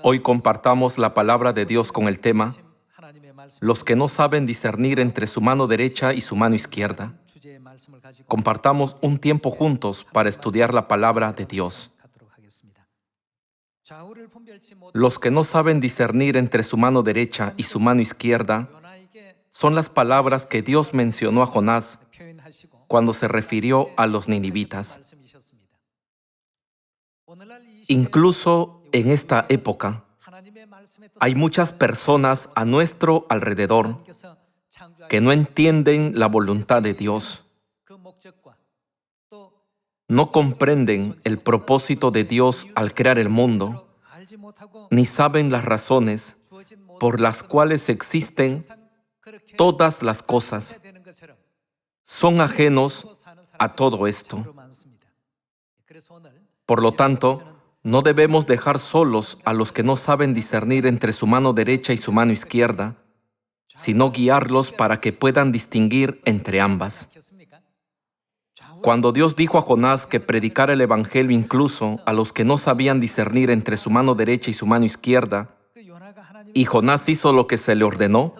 Hoy compartamos la palabra de Dios con el tema Los que no saben discernir entre su mano derecha y su mano izquierda. Compartamos un tiempo juntos para estudiar la palabra de Dios. Los que no saben discernir entre su mano derecha y su mano izquierda son las palabras que Dios mencionó a Jonás cuando se refirió a los ninivitas. Incluso en esta época, hay muchas personas a nuestro alrededor que no entienden la voluntad de Dios, no comprenden el propósito de Dios al crear el mundo, ni saben las razones por las cuales existen todas las cosas. Son ajenos a todo esto. Por lo tanto, no debemos dejar solos a los que no saben discernir entre su mano derecha y su mano izquierda, sino guiarlos para que puedan distinguir entre ambas. Cuando Dios dijo a Jonás que predicara el evangelio incluso a los que no sabían discernir entre su mano derecha y su mano izquierda, y Jonás hizo lo que se le ordenó,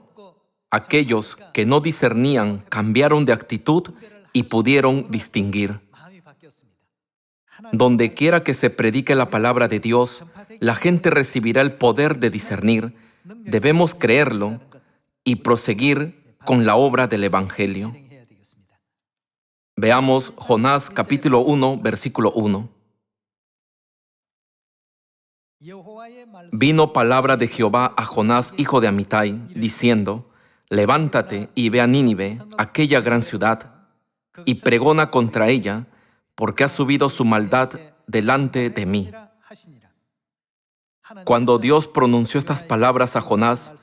aquellos que no discernían cambiaron de actitud y pudieron distinguir. Donde quiera que se predique la palabra de Dios, la gente recibirá el poder de discernir. Debemos creerlo y proseguir con la obra del evangelio. Veamos Jonás capítulo 1, versículo 1. Vino palabra de Jehová a Jonás, hijo de Amitai, diciendo: Levántate y ve a Nínive, aquella gran ciudad, y pregona contra ella, porque ha subido su maldad delante de mí. Cuando Dios pronunció estas palabras a Jonás,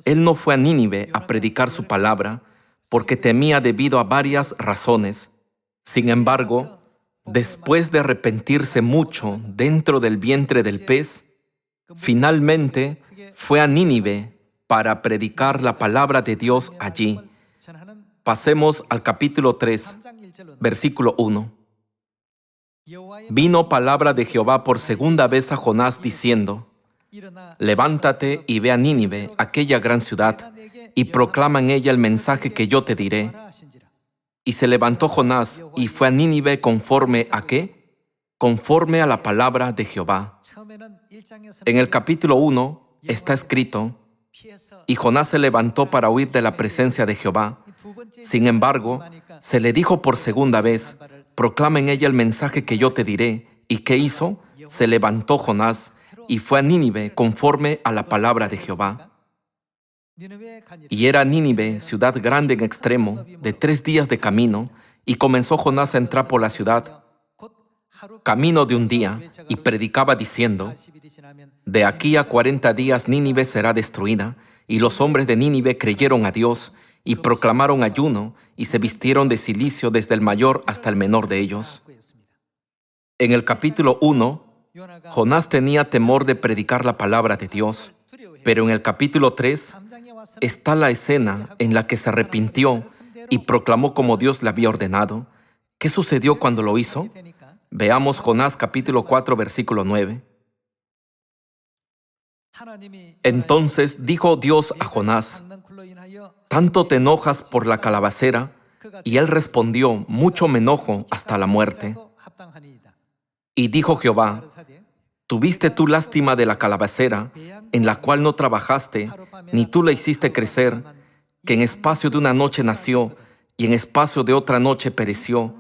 él no fue a Nínive a predicar su palabra, porque temía debido a varias razones. Sin embargo, después de arrepentirse mucho dentro del vientre del pez, finalmente fue a Nínive para predicar la palabra de Dios allí. Pasemos al capítulo 3, versículo 1. Vino palabra de Jehová por segunda vez a Jonás diciendo: Levántate y ve a Nínive, aquella gran ciudad, y proclama en ella el mensaje que yo te diré. Y se levantó Jonás y fue a Nínive conforme ¿a qué? Conforme a la palabra de Jehová. En el capítulo 1 está escrito: Y Jonás se levantó para huir de la presencia de Jehová. Sin embargo, se le dijo por segunda vez: Proclama en ella el mensaje que yo te diré. ¿Y qué hizo? Se levantó Jonás y fue a Nínive conforme a la palabra de Jehová. Y era Nínive ciudad grande en extremo, de 3 días de camino, y comenzó Jonás a entrar por la ciudad, camino de un día, y predicaba diciendo: De aquí a 40 días Nínive será destruida. Y los hombres de Nínive creyeron a Dios, y proclamaron ayuno, y se vistieron de cilicio desde el mayor hasta el menor de ellos. En el capítulo 1, Jonás tenía temor de predicar la palabra de Dios, pero en el capítulo 3 está la escena en la que se arrepintió y proclamó como Dios le había ordenado. ¿Qué sucedió cuando lo hizo? Veamos Jonás capítulo 4, versículo 9. Entonces dijo Dios a Jonás: ¿Tanto te enojas por la calabacera? Y él respondió: Mucho me enojo hasta la muerte. Y dijo Jehová: ¿Tuviste tú lástima de la calabacera, en la cual no trabajaste, ni tú la hiciste crecer, que en espacio de una noche nació, y en espacio de otra noche pereció?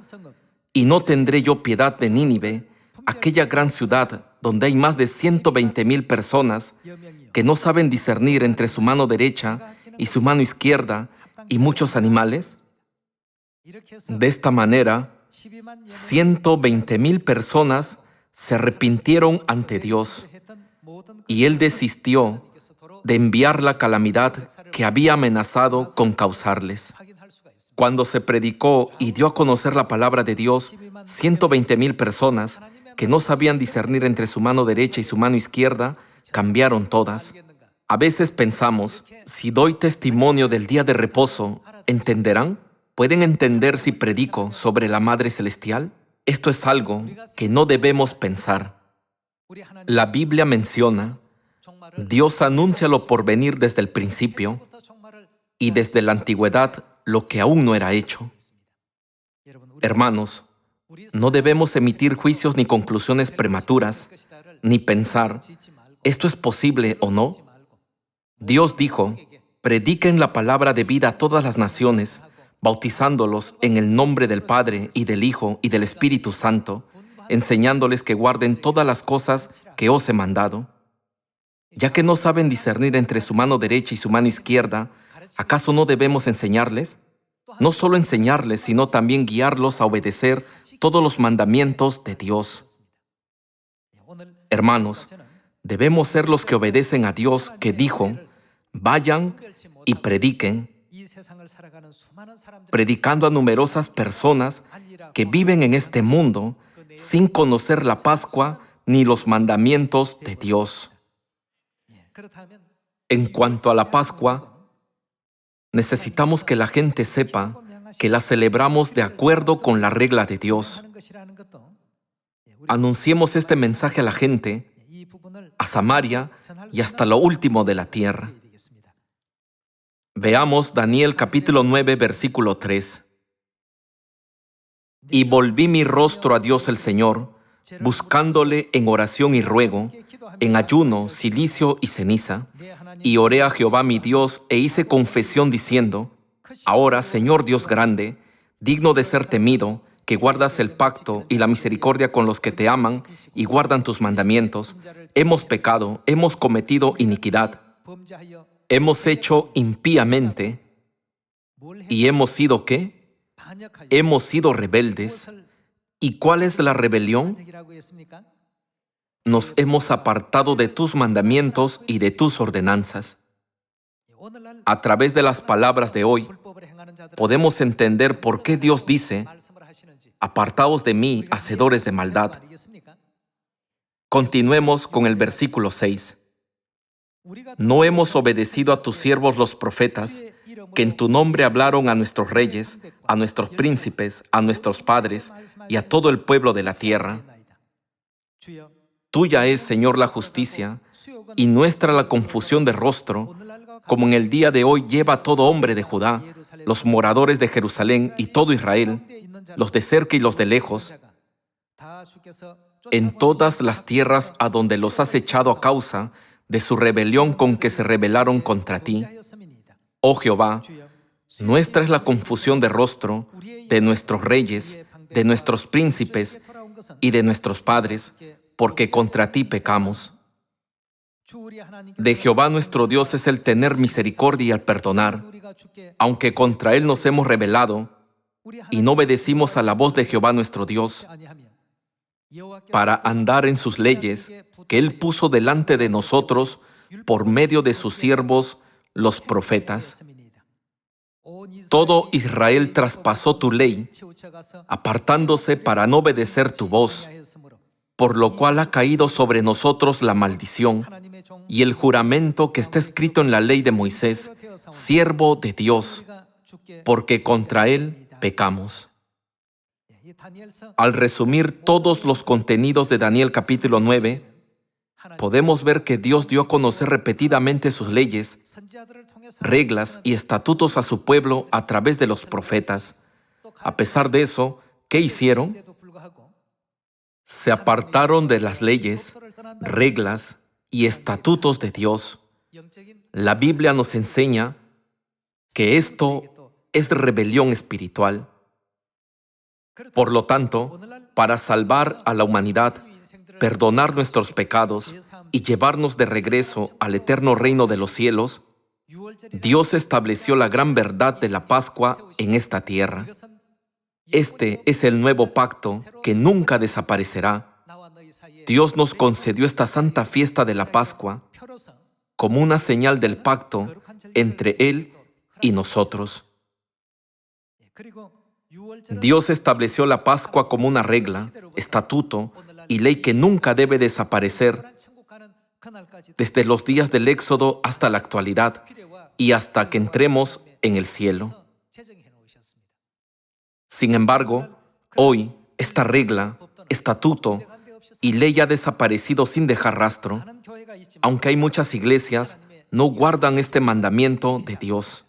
¿Y no tendré yo piedad de Nínive, aquella gran ciudad, donde hay más de 120,000 personas que no saben discernir entre su mano derecha y su mano izquierda, y muchos animales? De esta manera, 120,000 personas se arrepintieron ante Dios, y Él desistió de enviar la calamidad que había amenazado con causarles. Cuando se predicó y dio a conocer la palabra de Dios, 120,000 personas que no sabían discernir entre su mano derecha y su mano izquierda, cambiaron todas. A veces pensamos: si doy testimonio del día de reposo, ¿entenderán? ¿Pueden entender si predico sobre la Madre Celestial? Esto es algo que no debemos pensar. La Biblia menciona Dios anuncia lo por venir desde el principio y desde la antigüedad lo que aún no era hecho. Hermanos, no debemos emitir juicios ni conclusiones prematuras, ni pensar, ¿esto es posible o no? Dios dijo, prediquen la palabra de vida a todas las naciones, bautizándolos en el nombre del Padre y del Hijo y del Espíritu Santo, enseñándoles que guarden todas las cosas que os he mandado. Ya que no saben discernir entre su mano derecha y su mano izquierda, ¿acaso no debemos enseñarles? No solo enseñarles, sino también guiarlos a obedecer todos los mandamientos de Dios. Hermanos, debemos ser los que obedecen a Dios, que dijo, vayan y prediquen, predicando a numerosas personas que viven en este mundo sin conocer la Pascua ni los mandamientos de Dios. En cuanto a la Pascua, necesitamos que la gente sepa que la celebramos de acuerdo con la regla de Dios. Anunciemos este mensaje a la gente, a Samaria y hasta lo último de la tierra. Veamos Daniel capítulo 9, versículo 3. Y volví mi rostro a Dios el Señor, buscándole en oración y ruego, en ayuno, cilicio y ceniza, y oré a Jehová mi Dios e hice confesión diciendo, ahora, Señor Dios grande, digno de ser temido, que guardas el pacto y la misericordia con los que te aman y guardan tus mandamientos, hemos pecado, hemos cometido iniquidad, hemos hecho impíamente, y hemos sido ¿qué? Hemos sido rebeldes. ¿Y cuál es la rebelión? Nos hemos apartado de tus mandamientos y de tus ordenanzas. A través de las palabras de hoy, podemos entender por qué Dios dice, apartaos de mí, hacedores de maldad. Continuemos con el versículo 6. No hemos obedecido a tus siervos los profetas, que en tu nombre hablaron a nuestros reyes, a nuestros príncipes, a nuestros padres y a todo el pueblo de la tierra. Tuya es, Señor, la justicia, y nuestra la confusión de rostro, como en el día de hoy lleva todo hombre de Judá, los moradores de Jerusalén y todo Israel, los de cerca y los de lejos, en todas las tierras a donde los has echado a causa de su rebelión con que se rebelaron contra ti. Oh Jehová, nuestra es la confusión de rostro de nuestros reyes, de nuestros príncipes y de nuestros padres, porque contra ti pecamos. De Jehová nuestro Dios es el tener misericordia y el perdonar, aunque contra él nos hemos rebelado y no obedecimos a la voz de Jehová nuestro Dios, para andar en sus leyes que él puso delante de nosotros por medio de sus siervos, los profetas. Todo Israel traspasó tu ley, apartándose para no obedecer tu voz, por lo cual ha caído sobre nosotros la maldición y el juramento que está escrito en la ley de Moisés, siervo de Dios, porque contra él pecamos. Al resumir todos los contenidos de Daniel capítulo 9, podemos ver que Dios dio a conocer repetidamente sus leyes, reglas y estatutos a su pueblo a través de los profetas. A pesar de eso, ¿qué hicieron? Se apartaron de las leyes, reglas y estatutos de Dios. La Biblia nos enseña que esto es rebelión espiritual. Por lo tanto, para salvar a la humanidad, perdonar nuestros pecados y llevarnos de regreso al eterno reino de los cielos, Dios estableció la gran verdad de la Pascua en esta tierra. Este es el nuevo pacto que nunca desaparecerá. Dios nos concedió esta santa fiesta de la Pascua como una señal del pacto entre Él y nosotros. Dios estableció la Pascua como una regla, estatuto y ley que nunca debe desaparecer desde los días del Éxodo hasta la actualidad y hasta que entremos en el cielo. Sin embargo, hoy esta regla, estatuto y ley ha desaparecido sin dejar rastro aunque hay muchas iglesias, no guardan este mandamiento de Dios.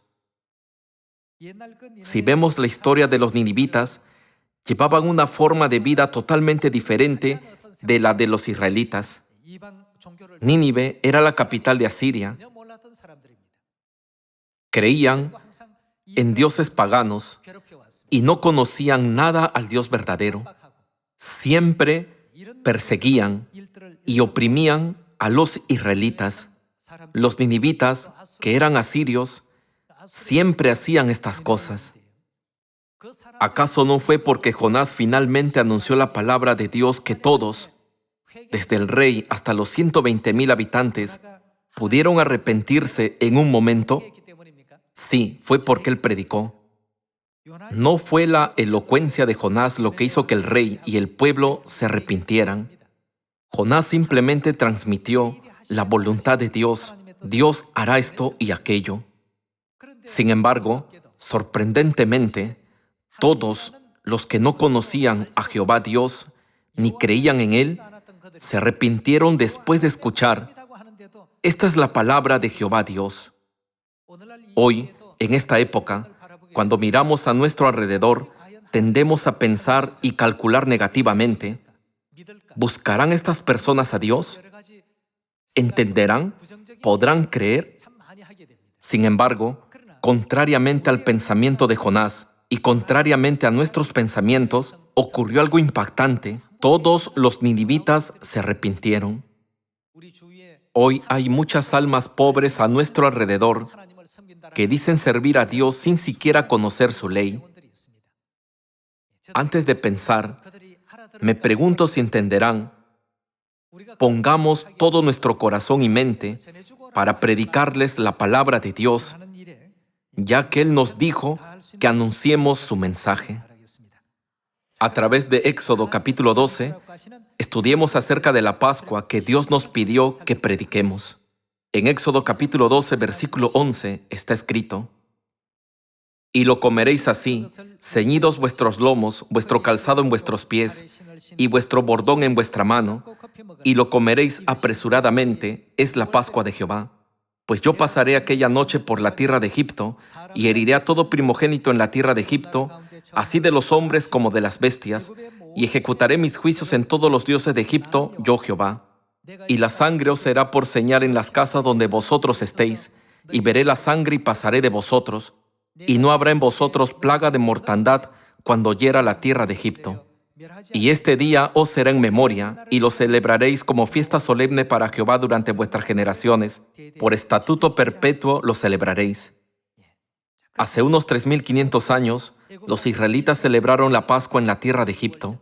Si vemos la historia de los ninivitas, llevaban una forma de vida totalmente diferente de la de los israelitas. Nínive era la capital de Asiria. Creían en dioses paganos y no conocían nada al Dios verdadero. Siempre perseguían y oprimían a los israelitas. Los ninivitas, que eran asirios, siempre hacían estas cosas. ¿Acaso no fue porque Jonás finalmente anunció la palabra de Dios que todos, desde el rey hasta los 120,000 habitantes, pudieron arrepentirse en un momento? Sí, fue porque él predicó. No fue la elocuencia de Jonás lo que hizo que el rey y el pueblo se arrepintieran. Jonás simplemente transmitió la voluntad de Dios. Dios hará esto y aquello. Sin embargo, sorprendentemente, todos los que no conocían a Jehová Dios ni creían en Él, se arrepintieron después de escuchar: esta es la palabra de Jehová Dios. Hoy, en esta época, cuando miramos a nuestro alrededor, tendemos a pensar y calcular negativamente. ¿Buscarán estas personas a Dios? ¿Entenderán? ¿Podrán creer? Sin embargo, contrariamente al pensamiento de Jonás y contrariamente a nuestros pensamientos, ocurrió algo impactante. Todos los ninivitas se arrepintieron. Hoy hay muchas almas pobres a nuestro alrededor que dicen servir a Dios sin siquiera conocer su ley. Antes de pensar, me pregunto si entenderán. Pongamos todo nuestro corazón y mente para predicarles la palabra de Dios, ya que Él nos dijo que anunciemos su mensaje. A través de Éxodo capítulo 12, estudiemos acerca de la Pascua que Dios nos pidió que prediquemos. En Éxodo capítulo 12, versículo 11, está escrito: «Y lo comeréis así, ceñidos vuestros lomos, vuestro calzado en vuestros pies, y vuestro bordón en vuestra mano, y lo comeréis apresuradamente, es la Pascua de Jehová. Pues yo pasaré aquella noche por la tierra de Egipto, y heriré a todo primogénito en la tierra de Egipto, así de los hombres como de las bestias, y ejecutaré mis juicios en todos los dioses de Egipto, yo Jehová. Y la sangre os será por señal en las casas donde vosotros estéis, y veré la sangre y pasaré de vosotros, y no habrá en vosotros plaga de mortandad cuando hiera la tierra de Egipto. Y este día os será en memoria, y lo celebraréis como fiesta solemne para Jehová durante vuestras generaciones. Por estatuto perpetuo lo celebraréis». Hace unos 3,500 años, los israelitas celebraron la Pascua en la tierra de Egipto.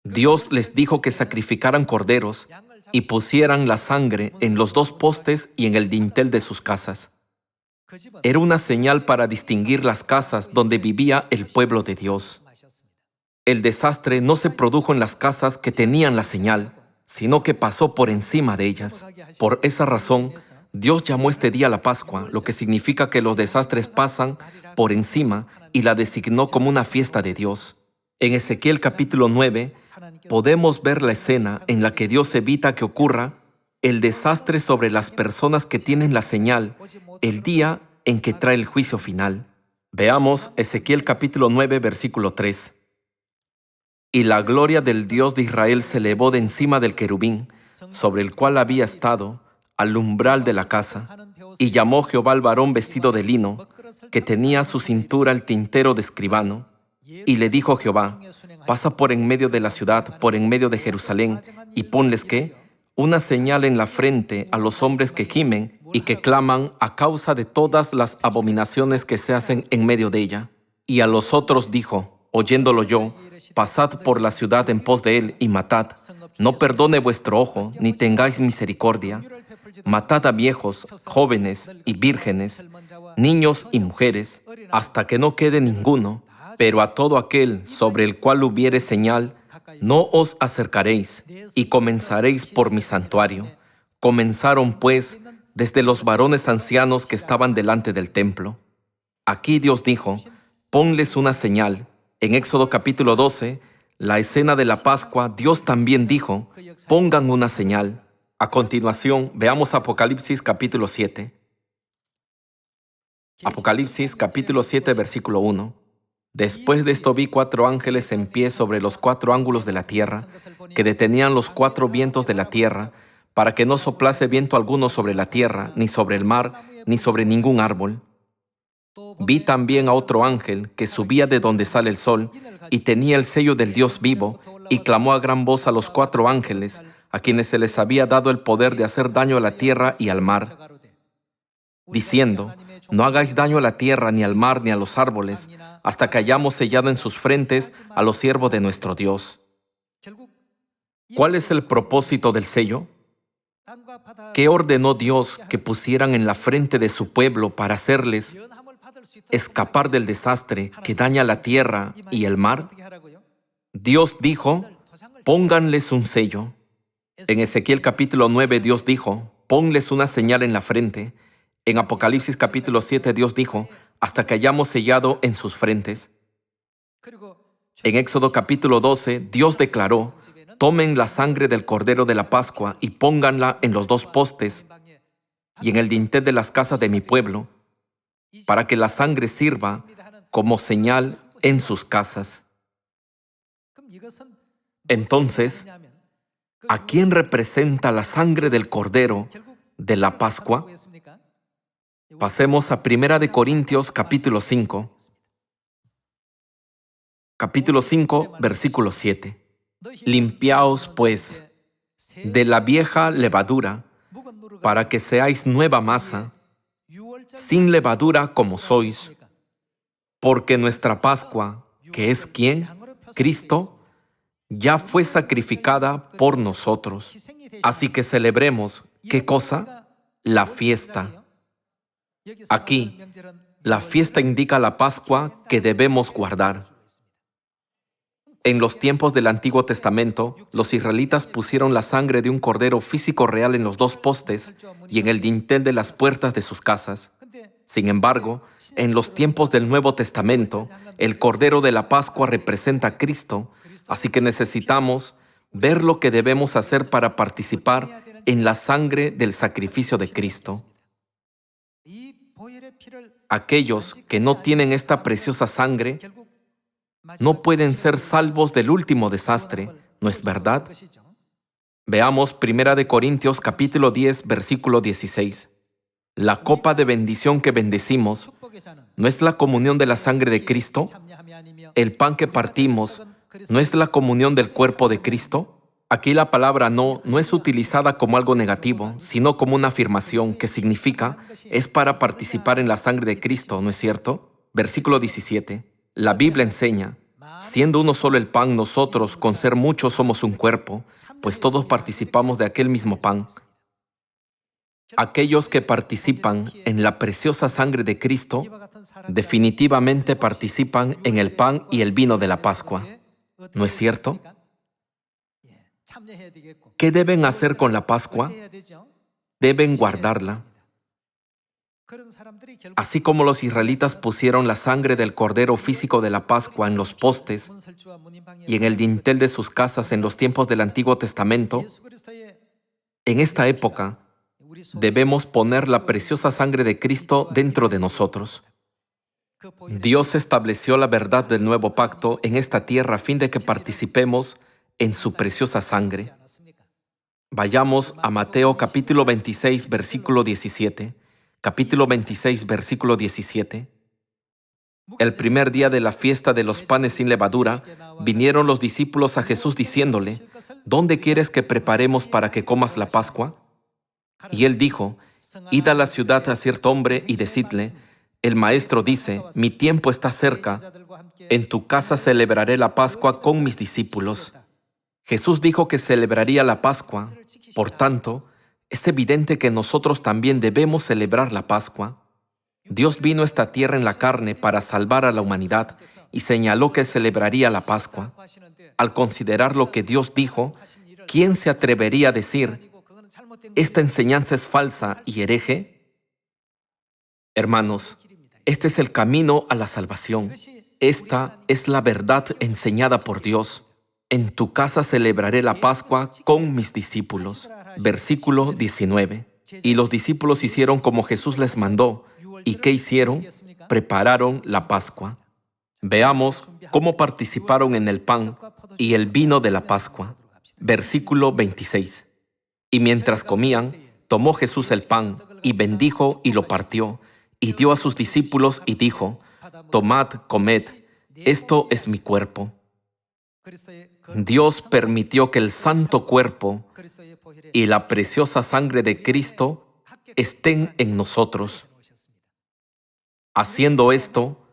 Dios les dijo que sacrificaran corderos y pusieran la sangre en los 2 postes y en el dintel de sus casas. Era una señal para distinguir las casas donde vivía el pueblo de Dios. El desastre no se produjo en las casas que tenían la señal, sino que pasó por encima de ellas. Por esa razón, Dios llamó este día la Pascua, lo que significa que los desastres pasan por encima, y la designó como una fiesta de Dios. En Ezequiel capítulo 9, podemos ver la escena en la que Dios evita que ocurra el desastre sobre las personas que tienen la señal el día en que trae el juicio final. Veamos Ezequiel capítulo 9, versículo 3. «Y la gloria del Dios de Israel se elevó de encima del querubín, sobre el cual había estado, al umbral de la casa. Y llamó Jehová al varón vestido de lino, que tenía a su cintura el tintero de escribano. Y le dijo Jehová: pasa por en medio de la ciudad, por en medio de Jerusalén, y ponles ¿qué? Una señal en la frente a los hombres que gimen y que claman a causa de todas las abominaciones que se hacen en medio de ella. Y a los otros dijo, oyéndolo yo: pasad por la ciudad en pos de él y matad. No perdone vuestro ojo, ni tengáis misericordia. Matad a viejos, jóvenes y vírgenes, niños y mujeres, hasta que no quede ninguno. Pero a todo aquel sobre el cual hubiere señal, no os acercaréis, y comenzaréis por mi santuario. Comenzaron, pues, desde los varones ancianos que estaban delante del templo. Aquí Dios dijo: ponles una señal. En Éxodo capítulo 12, la escena de la Pascua, Dios también dijo: pongan una señal. A continuación, veamos Apocalipsis capítulo 7. Apocalipsis capítulo 7, versículo 1. Después de esto vi 4 ángeles en pie sobre los 4 ángulos de la tierra, que detenían los 4 vientos de la tierra, para que no soplase viento alguno sobre la tierra, ni sobre el mar, ni sobre ningún árbol. Vi también a otro ángel que subía de donde sale el sol, y tenía el sello del Dios vivo, y clamó a gran voz a los 4 ángeles, a quienes se les había dado el poder de hacer daño a la tierra y al mar, diciendo: no hagáis daño a la tierra, ni al mar, ni a los árboles, hasta que hayamos sellado en sus frentes a los siervos de nuestro Dios. ¿Cuál es el propósito del sello? ¿Qué ordenó Dios que pusieran en la frente de su pueblo para hacerles escapar del desastre que daña la tierra y el mar? Dios dijo: pónganles un sello. En Ezequiel capítulo 9 Dios dijo: ponles una señal en la frente. En Apocalipsis capítulo 7 Dios dijo: hasta que hayamos sellado en sus frentes. En Éxodo capítulo 12 Dios declaró: tomen la sangre del cordero de la Pascua y pónganla en los 2 postes y en el dintel de las casas de mi pueblo, para que la sangre sirva como señal en sus casas. Entonces, ¿a quién representa la sangre del cordero de la Pascua? Pasemos a 1 Corintios capítulo 5. Capítulo 5, versículo 7. Limpiaos, pues, de la vieja levadura, para que seáis nueva masa, sin levadura como sois, porque nuestra Pascua, que es ¿quién? Cristo, ya fue sacrificada por nosotros. Así que celebremos, ¿qué cosa? La fiesta. Aquí, la fiesta indica la Pascua que debemos guardar. En los tiempos del Antiguo Testamento, los israelitas pusieron la sangre de un cordero físico real en los 2 postes y en el dintel de las puertas de sus casas. Sin embargo, en los tiempos del Nuevo Testamento, el cordero de la Pascua representa a Cristo, así que necesitamos ver lo que debemos hacer para participar en la sangre del sacrificio de Cristo. Aquellos que no tienen esta preciosa sangre no pueden ser salvos del último desastre, ¿no es verdad? Veamos 1 Corintios capítulo 10, versículo 16. La copa de bendición que bendecimos, ¿no es la comunión de la sangre de Cristo? El pan que partimos, ¿no es la comunión del cuerpo de Cristo? Aquí la palabra no es utilizada como algo negativo, sino como una afirmación que significa es para participar en la sangre de Cristo, ¿no es cierto? Versículo 17. La Biblia enseña: siendo uno solo el pan, nosotros, con ser muchos, somos un cuerpo, pues todos participamos de aquel mismo pan. Aquellos que participan en la preciosa sangre de Cristo definitivamente participan en el pan y el vino de la Pascua, ¿no es cierto? ¿Qué deben hacer con la Pascua? Deben guardarla. Así como los israelitas pusieron la sangre del cordero físico de la Pascua en los postes y en el dintel de sus casas en los tiempos del Antiguo Testamento, en esta época debemos poner la preciosa sangre de Cristo dentro de nosotros. Dios estableció la verdad del nuevo pacto en esta tierra a fin de que participemos en su preciosa sangre. Vayamos a Mateo capítulo 26, versículo 17. Capítulo 26, versículo 17. El primer día de la fiesta de los panes sin levadura, vinieron los discípulos a Jesús diciéndole: ¿dónde quieres que preparemos para que comas la Pascua? Y él dijo: id a la ciudad a cierto hombre y decidle: el maestro dice, mi tiempo está cerca, en tu casa celebraré la Pascua con mis discípulos. Jesús dijo que celebraría la Pascua, por tanto, es evidente que nosotros también debemos celebrar la Pascua. Dios vino a esta tierra en la carne para salvar a la humanidad y señaló que celebraría la Pascua. Al considerar lo que Dios dijo, ¿quién se atrevería a decir: esta enseñanza es falsa y hereje? Hermanos, este es el camino a la salvación. Esta es la verdad enseñada por Dios. En tu casa celebraré la Pascua con mis discípulos. versículo 19. Y los discípulos hicieron como Jesús les mandó. ¿Y qué hicieron? Prepararon la Pascua. Veamos cómo participaron en el pan y el vino de la Pascua. Versículo 26. Y mientras comían, tomó Jesús el pan y bendijo y lo partió, y dio a sus discípulos y dijo: Tomad, comed, esto es mi cuerpo. Dios permitió que el santo cuerpo y la preciosa sangre de Cristo estén en nosotros. Haciendo esto,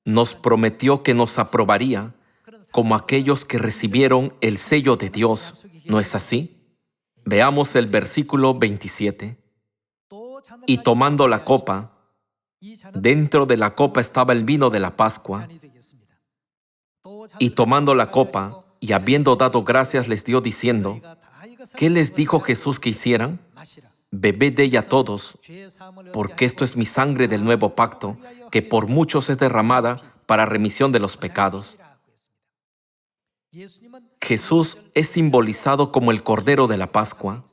nos prometió que nos aprobaría como aquellos que recibieron el sello de Dios. ¿No es así? Veamos el versículo 27. Y tomando la copa, dentro de la copa estaba el vino de la Pascua. Y tomando la copa, y habiendo dado gracias, les dio diciendo: ¿Qué les dijo Jesús que hicieran? Bebed de ella todos, porque esto es mi sangre del nuevo pacto, que por muchos es derramada para remisión de los pecados. Jesús es simbolizado como el Cordero de la Pascua.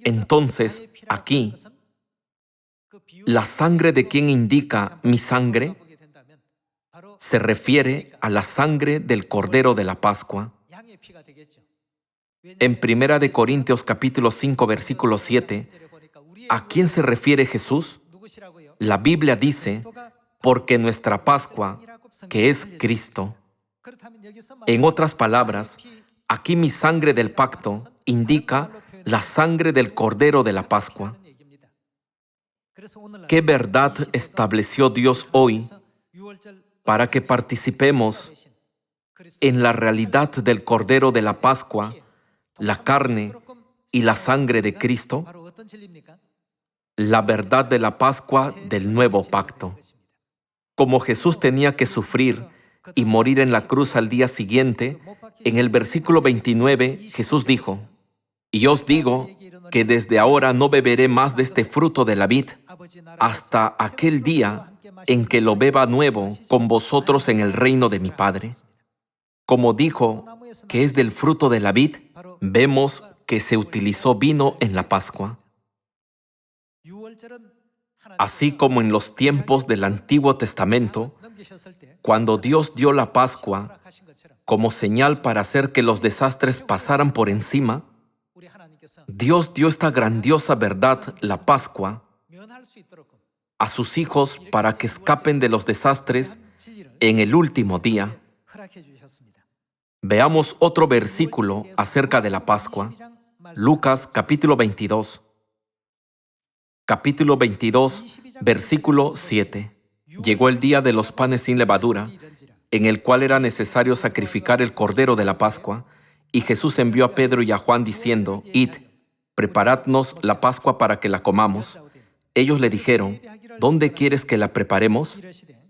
Entonces, aquí, la sangre de quien indica mi sangre se refiere a la sangre del Cordero de la Pascua. En 1 Corintios capítulo 5, versículo 7, ¿a quién se refiere Jesús? La Biblia dice: porque nuestra Pascua, que es Cristo. En otras palabras, aquí mi sangre del pacto indica la sangre del Cordero de la Pascua. ¿Qué verdad estableció Dios hoy para que participemos en la realidad del Cordero de la Pascua, la carne y la sangre de Cristo? La verdad de la Pascua del nuevo pacto. Como Jesús tenía que sufrir y morir en la cruz al día siguiente, en el versículo 29 Jesús dijo: Y os digo que desde ahora no beberé más de este fruto de la vid, hasta aquel día en que lo beba nuevo con vosotros en el reino de mi Padre. Como dijo que es del fruto de la vid, vemos que se utilizó vino en la Pascua. Así como en los tiempos del Antiguo Testamento, cuando Dios dio la Pascua como señal para hacer que los desastres pasaran por encima, Dios dio esta grandiosa verdad, la Pascua, a sus hijos para que escapen de los desastres en el último día. Veamos otro versículo acerca de la Pascua. Lucas capítulo 22. Capítulo 22, versículo 7. Llegó el día de los panes sin levadura, en el cual era necesario sacrificar el cordero de la Pascua, y Jesús envió a Pedro y a Juan diciendo: Id, preparadnos la Pascua para que la comamos. Ellos le dijeron: ¿Dónde quieres que la preparemos?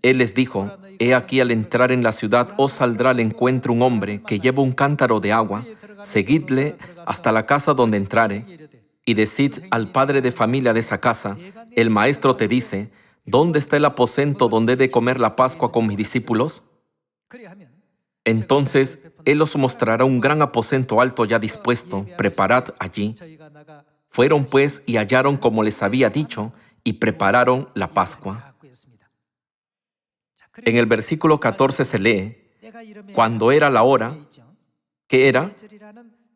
Él les dijo: He aquí, al entrar en la ciudad os saldrá al encuentro un hombre que lleva un cántaro de agua. Seguidle hasta la casa donde entrare, y decid al padre de familia de esa casa: el maestro te dice, ¿dónde está el aposento donde he de comer la Pascua con mis discípulos? Entonces él os mostrará un gran aposento alto ya dispuesto, preparad allí. Fueron pues y hallaron como les había dicho, y prepararon la Pascua. En el versículo 14 se lee: cuando era la hora, ¿qué era?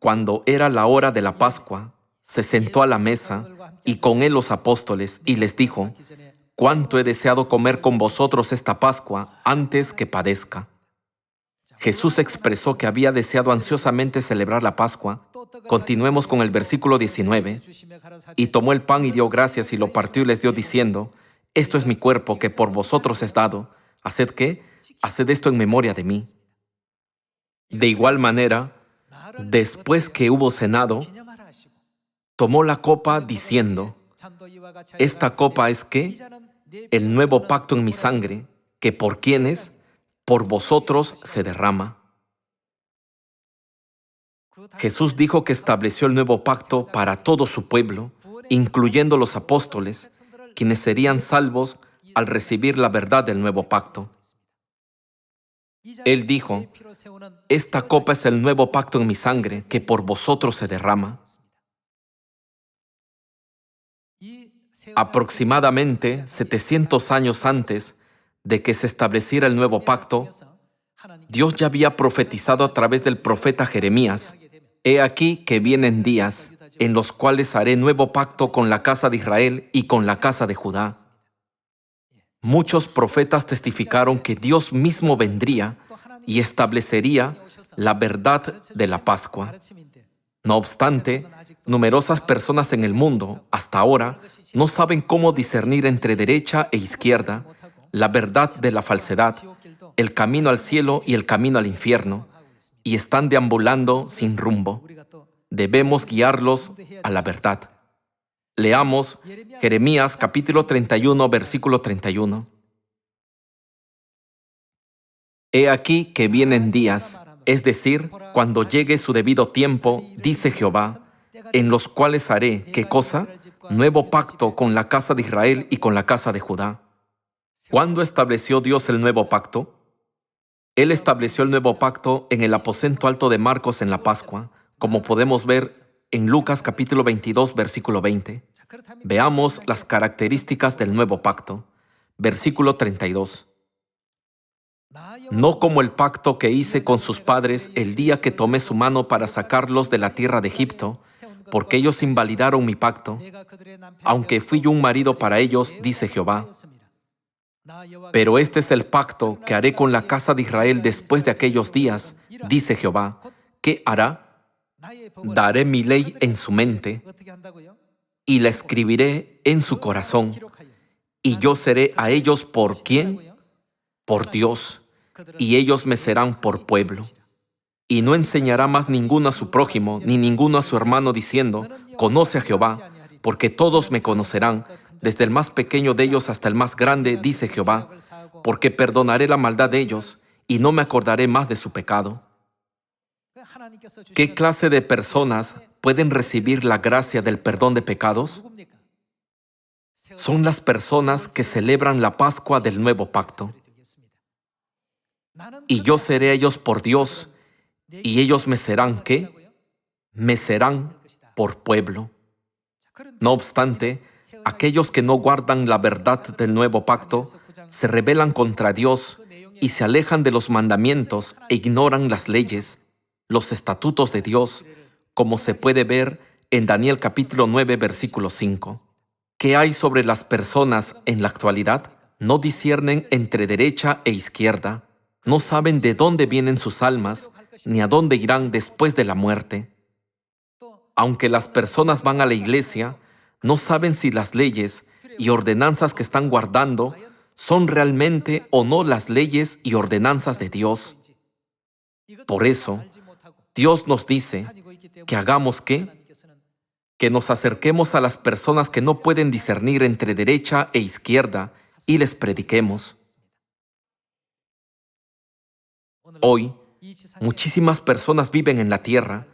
Cuando era la hora de la Pascua, se sentó a la mesa, y con él los apóstoles, y les dijo: cuánto he deseado comer con vosotros esta Pascua antes que padezca. Jesús expresó que había deseado ansiosamente celebrar la Pascua. Continuemos con el versículo 19. Y tomó el pan y dio gracias y lo partió y les dio diciendo: esto es mi cuerpo que por vosotros es dado. ¿Haced qué? Haced esto en memoria de mí. De igual manera, después que hubo cenado, tomó la copa diciendo: esta copa es ¿qué? El nuevo pacto en mi sangre, que por quienes, por vosotros se derrama. Jesús dijo que estableció el nuevo pacto para todo su pueblo, incluyendo los apóstoles, quienes serían salvos al recibir la verdad del nuevo pacto. Él dijo: esta copa es el nuevo pacto en mi sangre, que por vosotros se derrama. Aproximadamente 700 años antes de que se estableciera el nuevo pacto, Dios ya había profetizado a través del profeta Jeremías: «He aquí que vienen días en los cuales haré nuevo pacto con la casa de Israel y con la casa de Judá». Muchos profetas testificaron que Dios mismo vendría y establecería la verdad de la Pascua. No obstante, numerosas personas en el mundo, hasta ahora, no saben cómo discernir entre derecha e izquierda, la verdad de la falsedad, el camino al cielo y el camino al infierno, y están deambulando sin rumbo. Debemos guiarlos a la verdad. Leamos Jeremías capítulo 31, versículo 31. He aquí que vienen días, es decir, cuando llegue su debido tiempo, dice Jehová, en los cuales haré, ¿qué cosa? Nuevo pacto con la casa de Israel y con la casa de Judá. ¿Cuándo estableció Dios el nuevo pacto? Él estableció el nuevo pacto en el aposento alto de Marcos en la Pascua, como podemos ver en Lucas capítulo 22, versículo 20. Veamos las características del nuevo pacto. Versículo 32. No como el pacto que hice con sus padres el día que tomé su mano para sacarlos de la tierra de Egipto, porque ellos invalidaron mi pacto, aunque fui yo un marido para ellos, dice Jehová. Pero este es el pacto que haré con la casa de Israel después de aquellos días, dice Jehová. ¿Qué hará? Daré mi ley en su mente y la escribiré en su corazón, y yo seré a ellos por ¿quién? Por Dios, y ellos me serán por pueblo. Y no enseñará más ninguno a su prójimo, ni ninguno a su hermano, diciendo, conoce a Jehová, porque todos me conocerán, desde el más pequeño de ellos hasta el más grande, dice Jehová, porque perdonaré la maldad de ellos, y no me acordaré más de su pecado. ¿Qué clase de personas pueden recibir la gracia del perdón de pecados? Son las personas que celebran la Pascua del nuevo pacto. Y yo seré a ellos por Dios, y ellos me serán ¿qué? Me serán por pueblo. No obstante, aquellos que no guardan la verdad del nuevo pacto se rebelan contra Dios y se alejan de los mandamientos e ignoran las leyes, los estatutos de Dios, como se puede ver en Daniel capítulo 9, versículo 5. ¿Qué hay sobre las personas en la actualidad? No disciernen entre derecha e izquierda. No saben de dónde vienen sus almas, ni a dónde irán después de la muerte. Aunque las personas van a la iglesia, no saben si las leyes y ordenanzas que están guardando son realmente o no las leyes y ordenanzas de Dios. Por eso, Dios nos dice que hagamos ¿qué? Que nos acerquemos a las personas que no pueden discernir entre derecha e izquierda y les prediquemos. Hoy, muchísimas personas viven en la tierra.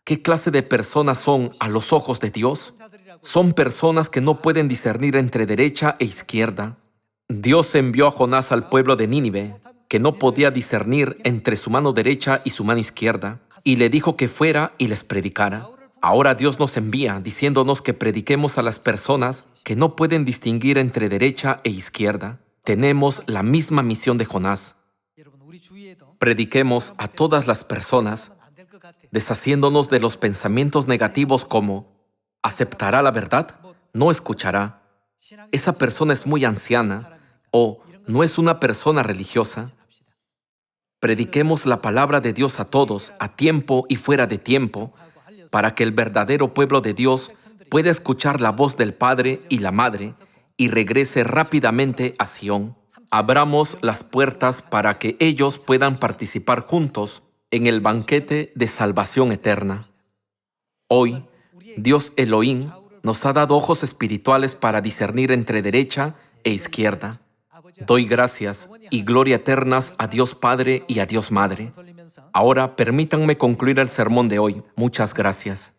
¿Qué clase de personas son a los ojos de Dios? Son personas que no pueden discernir entre derecha e izquierda. Dios envió a Jonás al pueblo de Nínive, que no podía discernir entre su mano derecha y su mano izquierda, y le dijo que fuera y les predicara. Ahora Dios nos envía diciéndonos que prediquemos a las personas que no pueden distinguir entre derecha e izquierda. Tenemos la misma misión de Jonás. Prediquemos a todas las personas, deshaciéndonos de los pensamientos negativos como ¿aceptará la verdad? No escuchará. Esa persona es muy anciana o no es una persona religiosa. Prediquemos la palabra de Dios a todos, a tiempo y fuera de tiempo, para que el verdadero pueblo de Dios pueda escuchar la voz del Padre y la Madre y regrese rápidamente a Sión. Abramos las puertas para que ellos puedan participar juntos en el banquete de salvación eterna. Hoy, Dios Elohim nos ha dado ojos espirituales para discernir entre derecha e izquierda. Doy gracias y gloria eternas a Dios Padre y a Dios Madre. Ahora permítanme concluir el sermón de hoy. Muchas gracias.